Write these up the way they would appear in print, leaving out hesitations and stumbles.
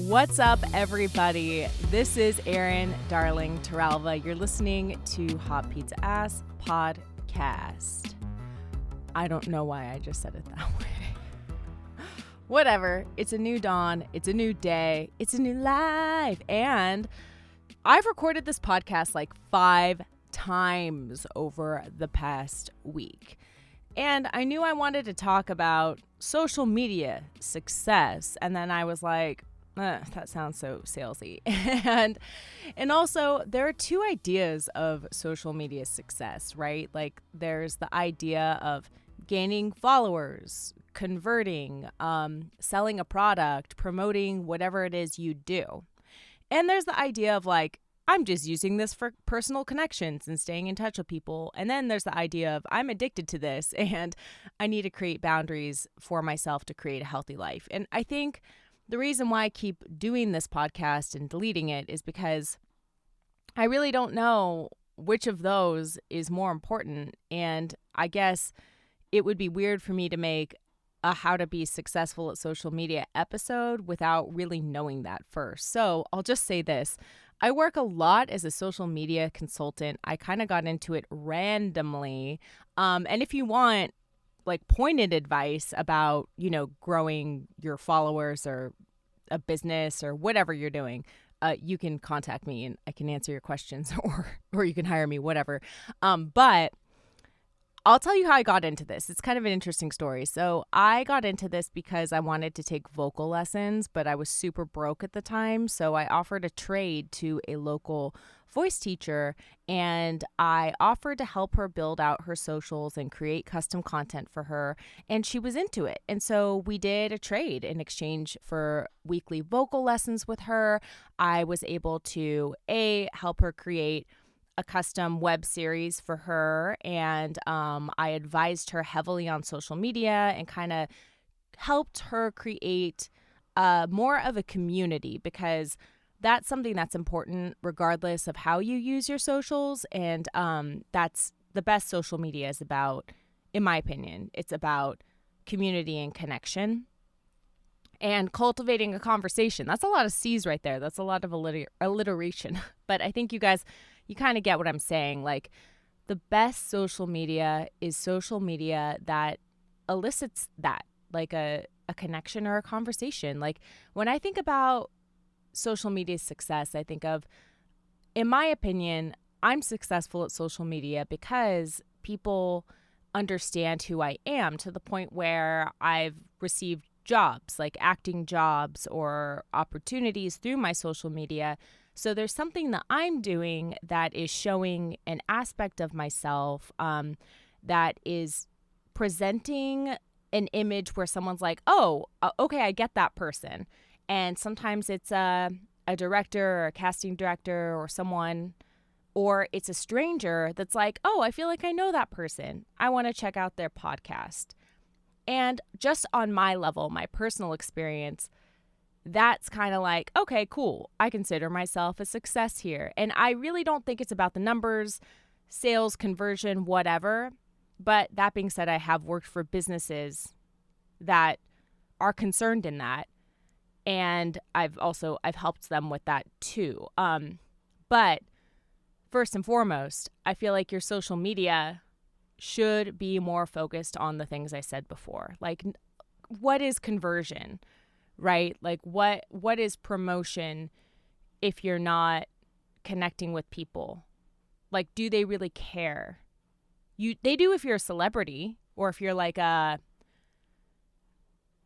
What's up, everybody? This is Erin Darling Taralva. You're listening to Hot Pizza Ass Podcast. I don't know why I just said it that way. Whatever. It's a new dawn. It's a new day. It's a new life. And I've recorded this podcast like 5 times over the past week. And I knew I wanted to talk about social media success. And then I was like, that sounds so salesy. and also, there are 2 ideas of social media success, right? Like, there's the idea of gaining followers, converting, selling a product, promoting whatever it is you do. And there's the idea of like, I'm just using this for personal connections and staying in touch with people. And then there's the idea of I'm addicted to this and I need to create boundaries for myself to create a healthy life. And I think the reason why I keep doing this podcast and deleting it is because I really don't know which of those is more important. And I guess it would be weird for me to make a how to be successful at social media episode without really knowing that first. So I'll just say this. I work a lot as a social media consultant. I kind of got into it randomly. And if you want like pointed advice about, growing your followers or a business or whatever you're doing, you can contact me and I can answer your questions or you can hire me, whatever. But I'll tell you how I got into this. It's kind of an interesting story. So I got into this because I wanted to take vocal lessons, but I was super broke at the time. So I offered a trade to a local voice teacher and I offered to help her build out her socials and create custom content for her. And she was into it. And so we did a trade in exchange for weekly vocal lessons with her. I was able to help her create a custom web series for her. And I advised her heavily on social media and kind of helped her create more of a community because that's something that's important regardless of how you use your socials. And that's the best social media is about, in my opinion, it's about community and connection and cultivating a conversation. That's a lot of C's right there. That's a lot of alliteration. But I think you guys, you kind of get what I'm saying. Like, the best social media is social media that elicits that, like a connection or a conversation. Like, when I think about social media success, I think of, in my opinion, I'm successful at social media because people understand who I am to the point where I've received jobs, like acting jobs or opportunities through my social media. So there's something that I'm doing that is showing an aspect of myself that is presenting an image where someone's like, oh, okay, I get that person. And sometimes it's a director or a casting director or someone, or it's a stranger that's like, oh, I feel like I know that person. I want to check out their podcast. And just on my level, my personal experience, that's kind of like, okay, cool. I consider myself a success here. And I really don't think it's about the numbers, sales, conversion, whatever. But that being said, I have worked for businesses that are concerned in that. And I've helped them with that too. But first and foremost, I feel like your social media should be more focused on the things I said before. Like, what is conversion? Right? Like what is promotion if you're not connecting with people? Like, do they really care? They do if you're a celebrity or if you're like a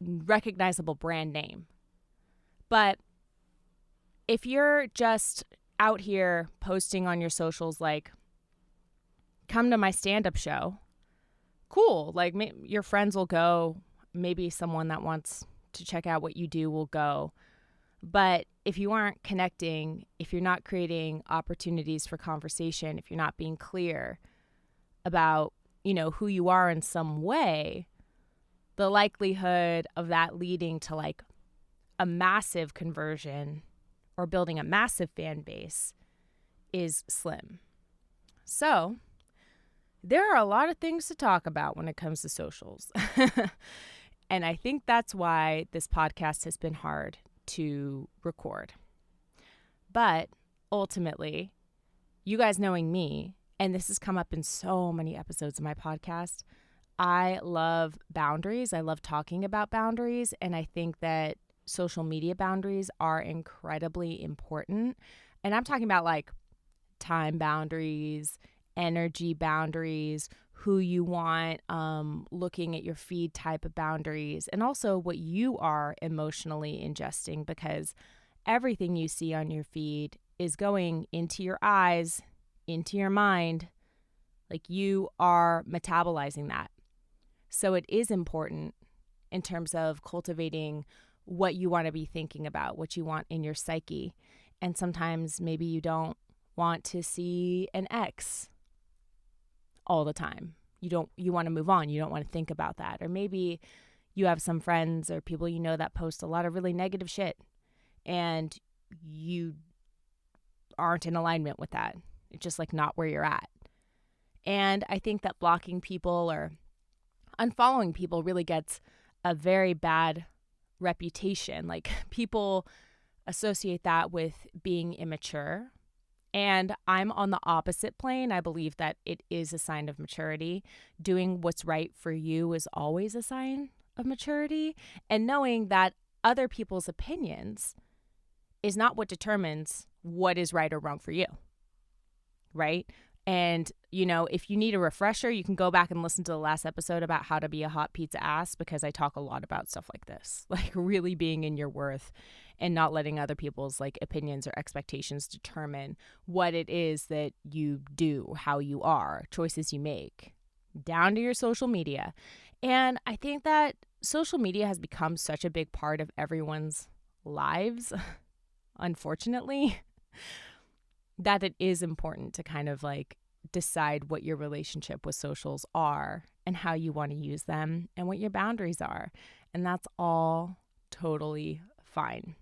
recognizable brand name. But if you're just out here posting on your socials like, come to my stand-up show, cool. Like, your friends will go. Maybe someone that wants to check out what you do will go. But if you aren't connecting, if you're not creating opportunities for conversation, if you're not being clear about, who you are in some way, the likelihood of that leading to like a massive conversion or building a massive fan base is slim. So there are a lot of things to talk about when it comes to socials. And I think that's why this podcast has been hard, to record. But ultimately, you guys knowing me, and this has come up in so many episodes of my podcast, I love boundaries. I love talking about boundaries. And I think that social media boundaries are incredibly important. And I'm talking about like time boundaries, energy boundaries, who you want, looking at your feed type of boundaries, and also what you are emotionally ingesting, because everything you see on your feed is going into your eyes, into your mind. Like, you are metabolizing that. So it is important in terms of cultivating what you want to be thinking about, what you want in your psyche. And sometimes maybe you don't want to see an ex all the time. You want to move on. You don't want to think about that. Or maybe you have some friends or people you know that post a lot of really negative shit, and you aren't in alignment with that. It's just like not where you're at. And I think that blocking people or unfollowing people really gets a very bad reputation. Like, people associate that with being immature. And I'm on the opposite plane. I believe that it is a sign of maturity. Doing what's right for you is always a sign of maturity. And knowing that other people's opinions is not what determines what is right or wrong for you, right? And, you know, if you need a refresher, you can go back and listen to the last episode about how to be a hot pizza ass, because I talk a lot about stuff like this, like really being in your worth and not letting other people's like opinions or expectations determine what it is that you do, how you are, choices you make, down to your social media. And I think that social media has become such a big part of everyone's lives, unfortunately, that it is important to kind of like decide what your relationship with socials are and how you want to use them and what your boundaries are. And that's all totally fine.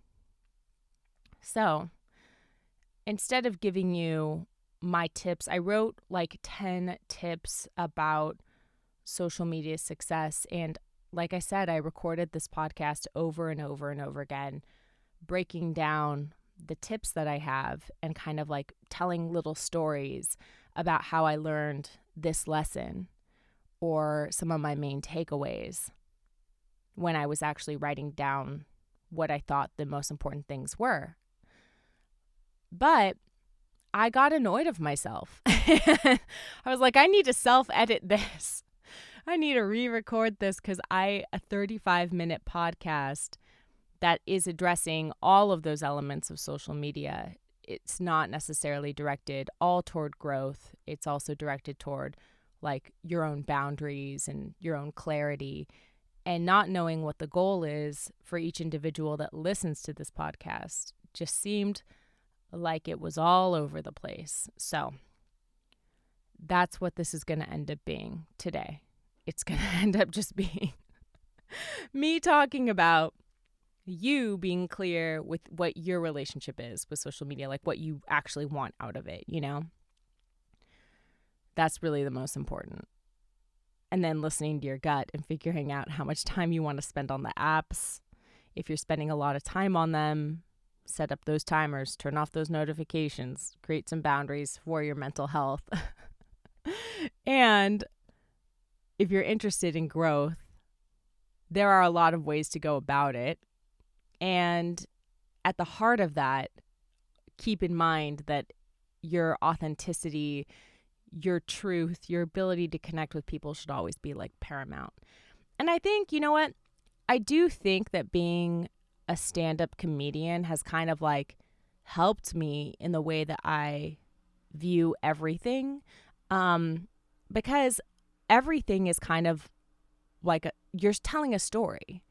So instead of giving you my tips, I wrote like 10 tips about social media success. And like I said, I recorded this podcast over and over and over again, breaking down the tips that I have and kind of like telling little stories about how I learned this lesson or some of my main takeaways when I was actually writing down what I thought the most important things were. But I got annoyed of myself. I was like, I need to self-edit this. I need to re-record this, because a 35-minute podcast that is addressing all of those elements of social media, it's not necessarily directed all toward growth. It's also directed toward like your own boundaries and your own clarity, and not knowing what the goal is for each individual that listens to this podcast just seemed like it was all over the place. So that's what this is going to end up being today. It's going to end up just being me talking about you being clear with what your relationship is with social media, like what you actually want out of it, you know? That's really the most important. And then listening to your gut and figuring out how much time you want to spend on the apps. If you're spending a lot of time on them, set up those timers, turn off those notifications, create some boundaries for your mental health. And if you're interested in growth, there are a lot of ways to go about it. And at the heart of that, keep in mind that your authenticity, your truth, your ability to connect with people should always be like paramount. And I think, you know what? I do think that being a stand-up comedian has kind of like helped me in the way that I view everything. Because everything is kind of like you're telling a story.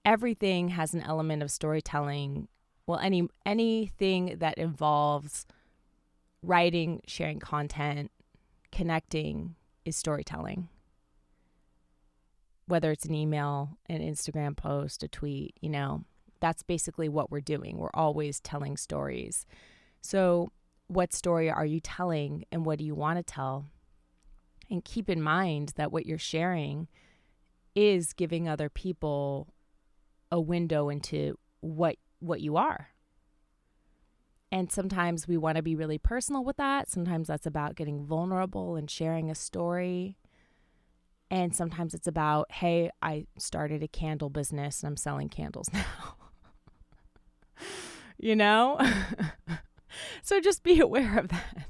Everything has an element of storytelling. Well, anything that involves writing, sharing content, connecting is storytelling. Whether it's an email, an Instagram post, a tweet, you know, that's basically what we're doing. We're always telling stories. So what story are you telling, and what do you want to tell? And keep in mind that what you're sharing is giving other people a window into what you are. And sometimes we want to be really personal with that. Sometimes that's about getting vulnerable and sharing a story. And sometimes it's about, hey, I started a candle business and I'm selling candles now. You know? So just be aware of that.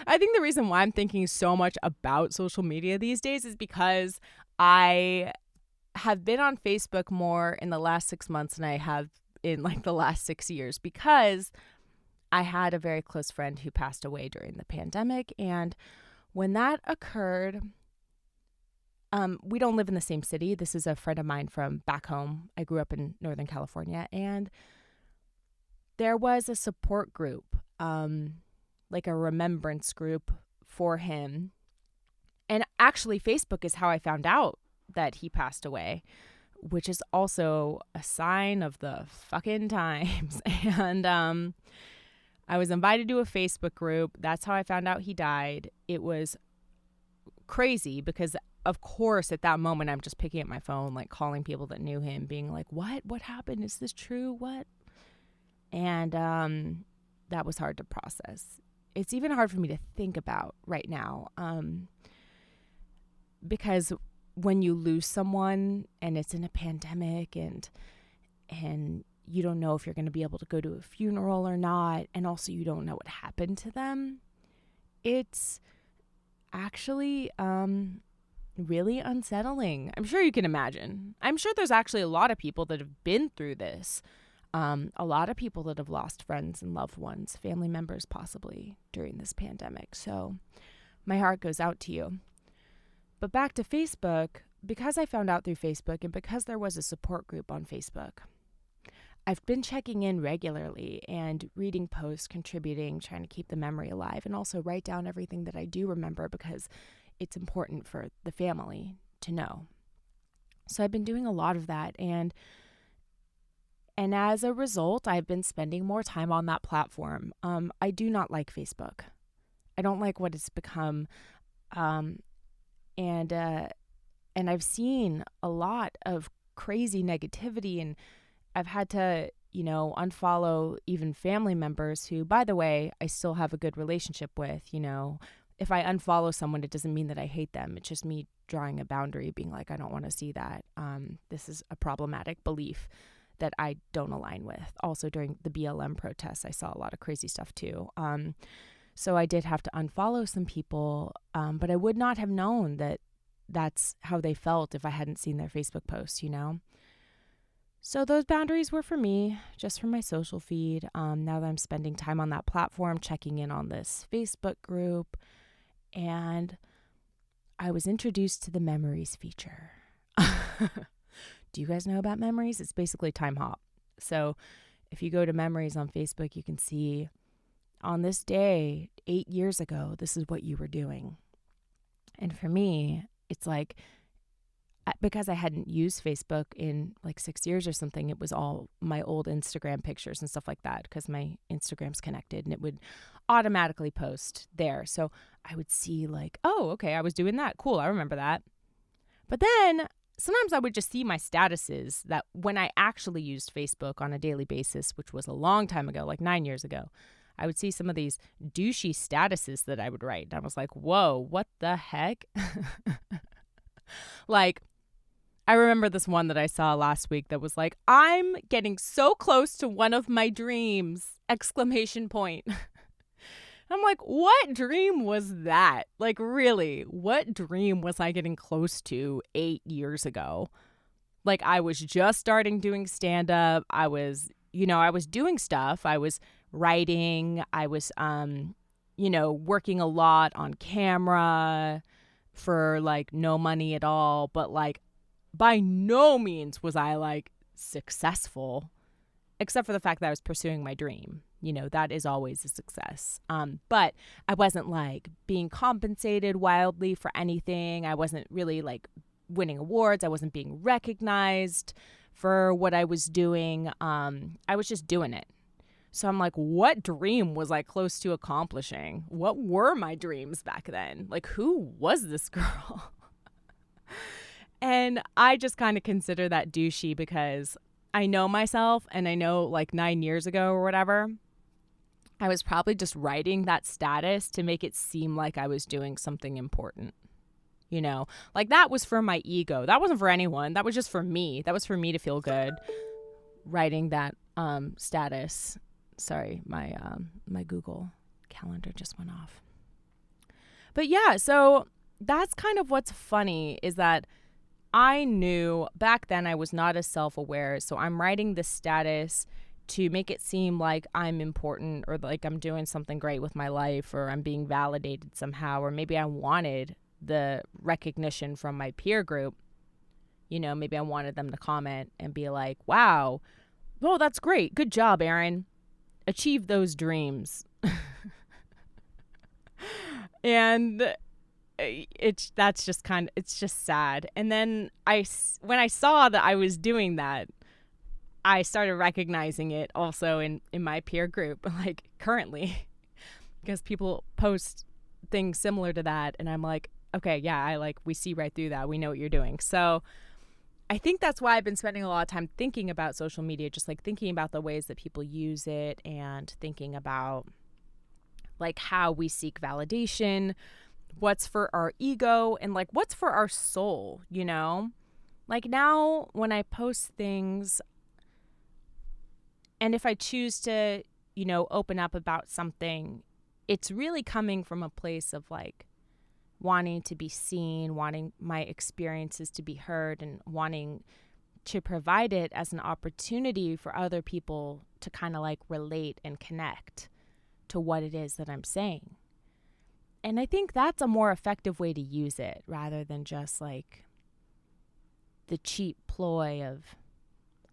I think the reason why I'm thinking so much about social media these days is because I have been on Facebook more in the last 6 months than I have in like the last 6 years, because I had a very close friend who passed away during the pandemic. And when that occurred, we don't live in the same city. This is a friend of mine from back home. I grew up in Northern California, and there was a support group, like a remembrance group for him. And actually, Facebook is how I found out that he passed away, which is also a sign of the fucking times. And I was invited to a Facebook group. That's how I found out he died. It was crazy because, of course, at that moment, I'm just picking up my phone, like calling people that knew him, being like, what happened? Is this true? What? And that was hard to process. It's even hard for me to think about right now, because when you lose someone and it's in a pandemic and you don't know if you're going to be able to go to a funeral or not, and also you don't know what happened to them, it's actually really unsettling. I'm sure you can imagine. I'm sure there's actually a lot of people that have been through this. A lot of people that have lost friends and loved ones, family members possibly, during this pandemic. So my heart goes out to you. But back to Facebook, because I found out through Facebook and because there was a support group on Facebook, I've been checking in regularly and reading posts, contributing, trying to keep the memory alive, and also write down everything that I do remember because it's important for the family to know. So I've been doing a lot of that, and as a result, I've been spending more time on that platform. I do not like Facebook. I don't like what it's become. And I've seen a lot of crazy negativity, and I've had to, unfollow even family members who, by the way, I still have a good relationship with. If I unfollow someone, it doesn't mean that I hate them. It's just me drawing a boundary, being like, I don't want to see that. This is a problematic belief that I don't align with. Also, during the BLM protests, I saw a lot of crazy stuff too. So I did have to unfollow some people, but I would not have known that that's how they felt if I hadn't seen their Facebook posts, So those boundaries were for me, just for my social feed. Now that I'm spending time on that platform, checking in on this Facebook group, and I was introduced to the Memories feature. Do you guys know about Memories? It's basically Time Hop. So if you go to Memories on Facebook, you can see on this day, 8 years ago, this is what you were doing. And for me, it's like, because I hadn't used Facebook in like 6 years or something, it was all my old Instagram pictures and stuff like that, because my Instagram's connected and it would automatically post there. So I would see like, oh, okay, I was doing that. Cool, I remember that. But then sometimes I would just see my statuses that when I actually used Facebook on a daily basis, which was a long time ago, like 9 years ago, I would see some of these douchey statuses that I would write. And I was like, whoa, what the heck? Like, I remember this one that I saw last week that was like, I'm getting so close to one of my dreams, ! I'm like, what dream was that? Like, really, what dream was I getting close to 8 years ago? Like, I was just starting doing stand-up. I was doing stuff. I was writing. I was, working a lot on camera for, like, no money at all. But, like, by no means was I, like, successful, except for the fact that I was pursuing my dream. That is always a success. But I wasn't like being compensated wildly for anything. I wasn't really like winning awards. I wasn't being recognized for what I was doing. I was just doing it. So I'm like, what dream was I close to accomplishing? What were my dreams back then? Like, who was this girl? And I just kind of consider that douchey because I know myself, and I know like 9 years ago or whatever, I was probably just writing that status to make it seem like I was doing something important. You know, like that was for my ego. That wasn't for anyone. That was just for me. That was for me to feel good writing that status. Sorry, my Google Calendar just went off. But yeah, so that's kind of what's funny is that I knew back then I was not as self-aware. So I'm writing this status to make it seem like I'm important or like I'm doing something great with my life or I'm being validated somehow, or maybe I wanted the recognition from my peer group. You know, maybe I wanted them to comment and be like, wow, oh, that's great. Good job, Erin. Achieve those dreams. And it's just sad. And then when I saw that I was doing that, I started recognizing it also in my peer group, like currently, because people post things similar to that. And I'm like, okay, yeah, we see right through that. We know what you're doing. So I think that's why I've been spending a lot of time thinking about social media, just like thinking about the ways that people use it and thinking about like how we seek validation, what's for our ego and like what's for our soul, you know? Like now when I post things and if I choose to, you know, open up about something, it's really coming from a place of like wanting to be seen, wanting my experiences to be heard, and wanting to provide it as an opportunity for other people to kind of like relate and connect to what it is that I'm saying. And I think that's a more effective way to use it rather than just like the cheap ploy of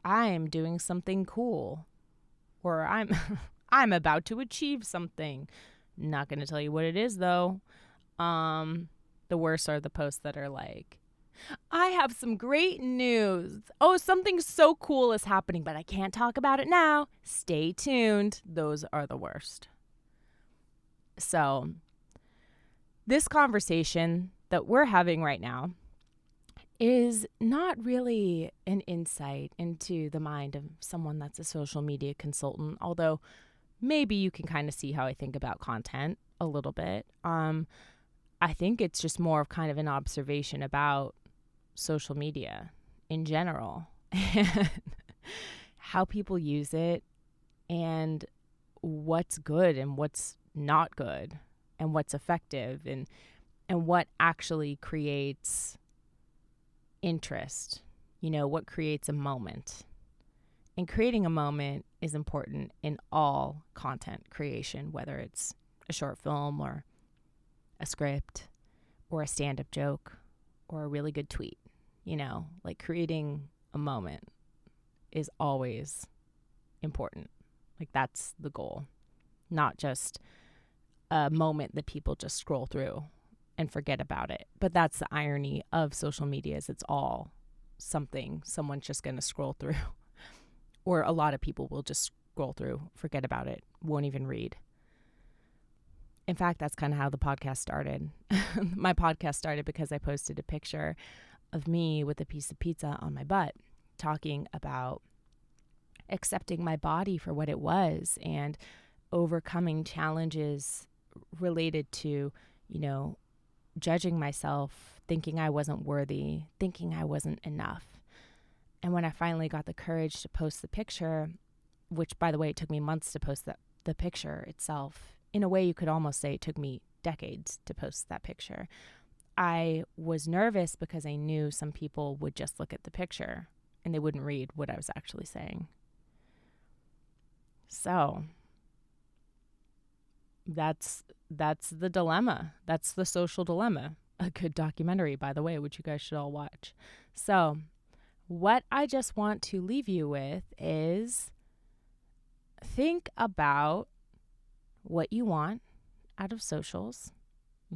I'm doing something cool or I'm about to achieve something. Not going to tell you what it is though. The worst are the posts that are like, I have some great news. Oh, something so cool is happening, but I can't talk about it now. Stay tuned. Those are the worst. So this conversation that we're having right now is not really an insight into the mind of someone that's a social media consultant, although maybe you can kind of see how I think about content a little bit. I think it's just more of kind of an observation about social media in general and how people use it and what's good and what's not good and what's effective and what actually creates interest, you know, what creates a moment. And creating a moment is important in all content creation, whether it's a short film or a script or a stand-up joke or a really good tweet. You know, like creating a moment is always important. Like that's the goal, not just a moment that people just scroll through and forget about it. But that's the irony of social media is it's all something someone's just going to scroll through or a lot of people will just scroll through, forget about it, won't even read. In fact, that's kind of how the podcast started. My podcast started because I posted a picture of me with a piece of pizza on my butt talking about accepting my body for what it was and overcoming challenges related to, you know, judging myself, thinking I wasn't worthy, thinking I wasn't enough. And when I finally got the courage to post the picture, which by the way, it took me months to post the picture itself. In a way, you could almost say it took me decades to post that picture. I was nervous because I knew some people would just look at the picture and they wouldn't read what I was actually saying. So that's the dilemma. That's the social dilemma. A good documentary, by the way, which you guys should all watch. So what I just want to leave you with is think about what you want out of socials.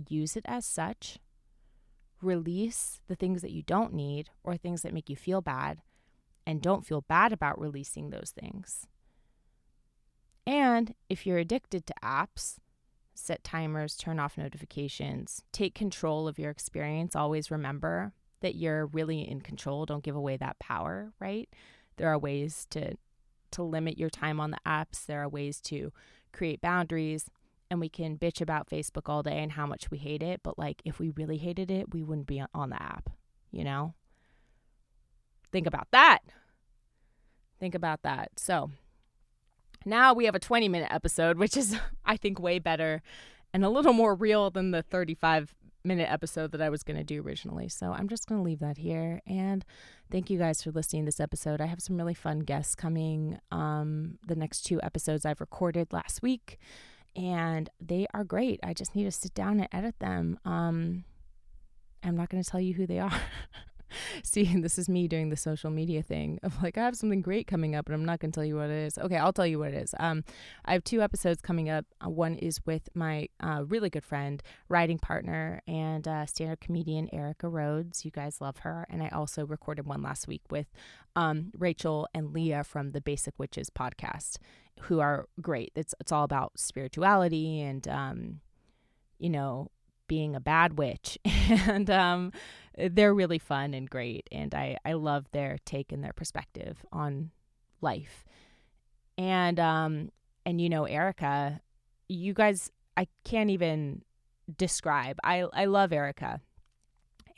Use it as such. Release the things that you don't need or things that make you feel bad, and don't feel bad about releasing those things. And if you're addicted to apps, set timers, turn off notifications, take control of your experience. Always remember that you're really in control. Don't give away that power, right? There are ways to limit your time on the apps. There are ways to create boundaries. And we can bitch about Facebook all day and how much we hate it. But like, if we really hated it, we wouldn't be on the app, you know? Think about that. Think about that. So now we have a 20-minute episode, which is, I think, way better and a little more real than the 35-minute episode that I was going to do originally. So I'm just going to leave that here. And thank you guys for listening to this episode. I have some really fun guests coming. The next 2 episodes I've recorded last week, and they are great. I just need to sit down and edit them. I'm not going to tell you who they are. See, this is me doing the social media thing of like, I have something great coming up, and I'm not going to tell you what it is. Okay, I'll tell you what it is. I have 2 episodes coming up. One is with my really good friend, writing partner, and stand-up comedian Erica Rhodes. You guys love her. And I also recorded one last week with Rachel and Leah from the Basic Witches podcast, who are great. It's all about spirituality and, being a bad witch. And they're really fun and great. And I love their take and their perspective on life. And Erica, you guys, I can't even describe. I love Erica.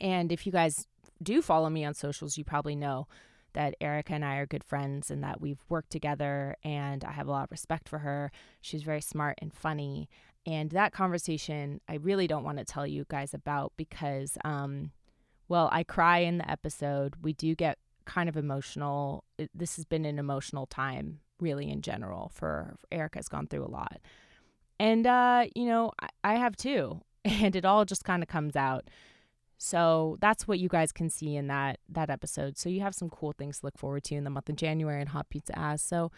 And if you guys do follow me on socials, you probably know that Erica and I are good friends and that we've worked together, and I have a lot of respect for her. She's very smart and funny. And that conversation, I really don't want to tell you guys about because, I cry in the episode. We do get kind of emotional. This has been an emotional time, really, in general, for Erica's gone through a lot. And, I have too. And it all just kind of comes out. So that's what you guys can see in that episode. So you have some cool things to look forward to in the month of January in Hot Pizza Ass. So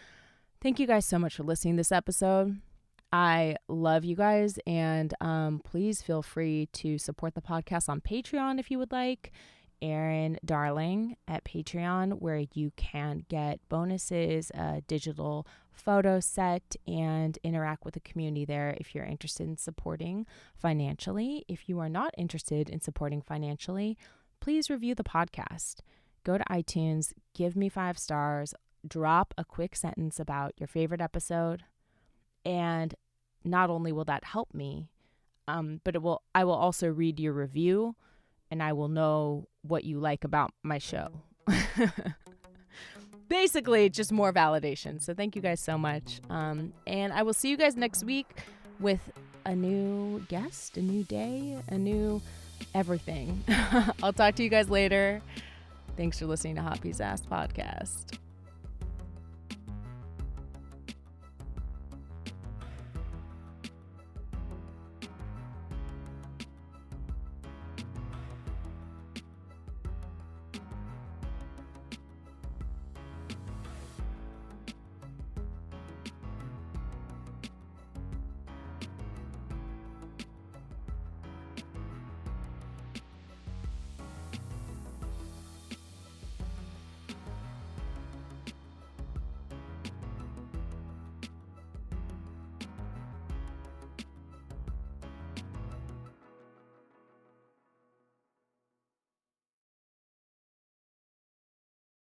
thank you guys so much for listening to this episode. I love you guys, and please feel free to support the podcast on Patreon if you would like. Erin Darling at Patreon, where you can get bonuses, a digital photo set, and interact with the community there if you're interested in supporting financially. If you are not interested in supporting financially, please review the podcast. Go to iTunes, give me 5 stars, drop a quick sentence about your favorite episode, and not only will that help me, but I will also read your review, and I will know what you like about my show. Basically, just more validation. So thank you guys so much. And I will see you guys next week with a new guest, a new day, a new everything. I'll talk to you guys later. Thanks for listening to Hot Pizza Ass Podcast.